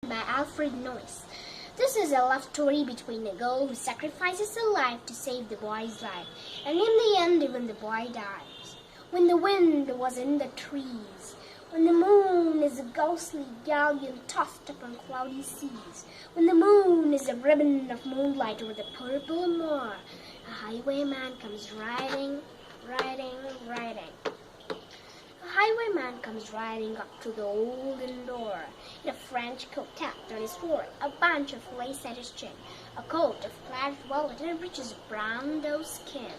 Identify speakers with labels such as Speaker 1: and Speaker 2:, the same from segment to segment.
Speaker 1: by Alfred Noyes. This is a love story between a girl who sacrifices her life to save the boy's life, and in the end even the boy dies. When the wind was in the trees, when the moon is a ghostly galleon tossed upon cloudy seas, when the moon is a ribbon of moonlight over the purple moor, a highwayman comes riding. A highwayman comes riding up to the olden door, in a French coat tacked on his forehead, a bunch of lace at his chin, a coat of plaid velvet, and breeches of brown doe skin.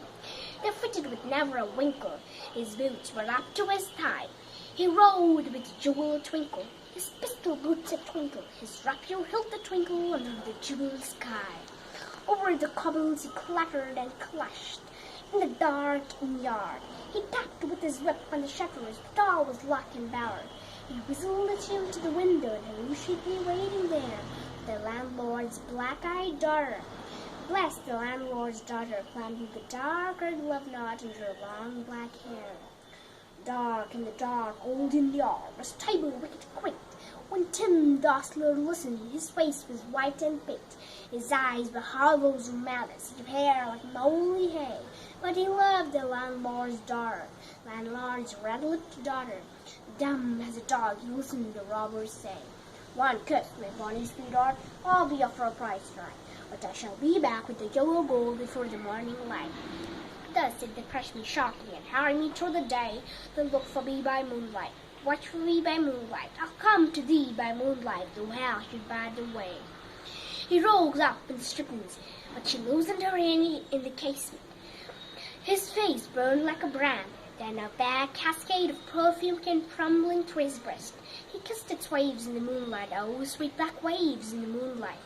Speaker 1: They fitted with never a winkle, his boots were up to his thigh. He rode with jewel twinkle, his pistol boots a twinkle, his rapier hilt a twinkle under the jeweled sky. Over the cobbles he clattered and clashed, in the dark yard. He tapped with his whip on the shutters, but all was locked and barred. He whistled a tune to the window, and who should be waiting there? The landlord's black-eyed daughter. Bless the landlord's daughter, climbed with the dark red love knot under her long black hair. Dark in the dark olden yard was table wicket quick. When Tim the ostler listened, his face was white and picked. His eyes were hollows of malice, his hair like moly hay. But he loved the landlord's daughter, landlord's red-lipped daughter. Dumb as a dog, he listened to the robbers say, "One kiss, my bonny sweetheart, I'll be up for a price tonight, but I shall be back with the yellow gold before the morning light." Thus did they crush me sharply and harry me through the day. They look for me by moonlight, watch for me by moonlight. I'll come to thee by moonlight, though hell should bar the way. He rose up in the strippings, but she loosened her hand in the casement. His face burned like a brand, then a bad cascade of perfume came crumbling to his breast. He kissed its waves in the moonlight, oh, sweet black waves in the moonlight.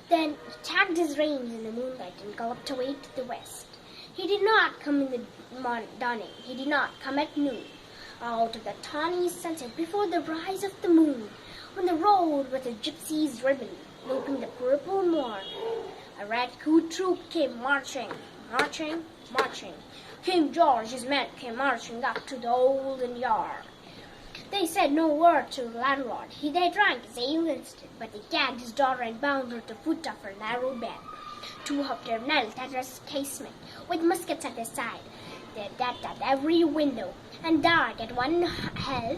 Speaker 1: Then he tagged his reins in the moonlight and galloped away to the west. He did not come in the dawning, he did not come at noon, out of the tawny sunset before the rise of the moon, when the road with a gypsy's ribbon, looping the purple moor. A red-coat troop came marching. King George's men came marching up to the olden yard. They said no word to the landlord. They drank his ale instead, but they gagged his daughter and bound her at the foot of her narrow bed. Two of them knelt at her casement, with muskets at their side. They decked at every window, and dark at one hell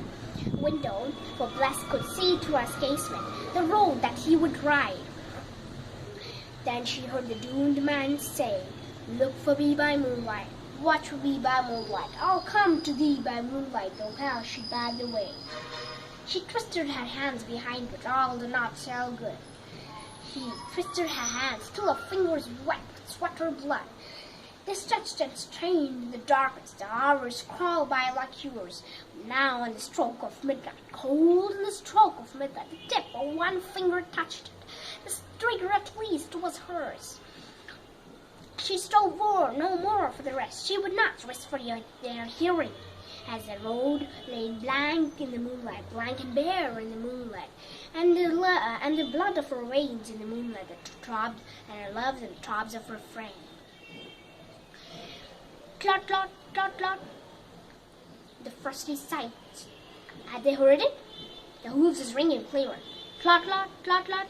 Speaker 1: window, for Bless could see through her casement the road that he would ride. Then she heard the doomed man say, "Look for me by moonlight, watch for me by moonlight. I'll come to thee by moonlight, though hell should bar the way." She twisted her hands behind, but all did not sound good. He twisted her hands till her fingers wet with sweat or blood. They stretched and strained in the darkness. The hours crawled by like yours. Now in the stroke of midnight, cold in the stroke of midnight, the tip of one finger touched it. The trigger at least was hers. She strove no more for the rest. She would not risk for their hearing, as the road lay blank in the moonlight, blank and bare in the moonlight, and the blood of her veins in the moonlight that throbbed, and her love and the throbs of her frame. Clot, clot, clot, clot. The frosty sight. Had they heard it? The hooves was ringing clearer. Clot, clot, clot, clot.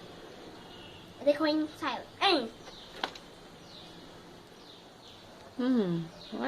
Speaker 1: The echoing silent.
Speaker 2: What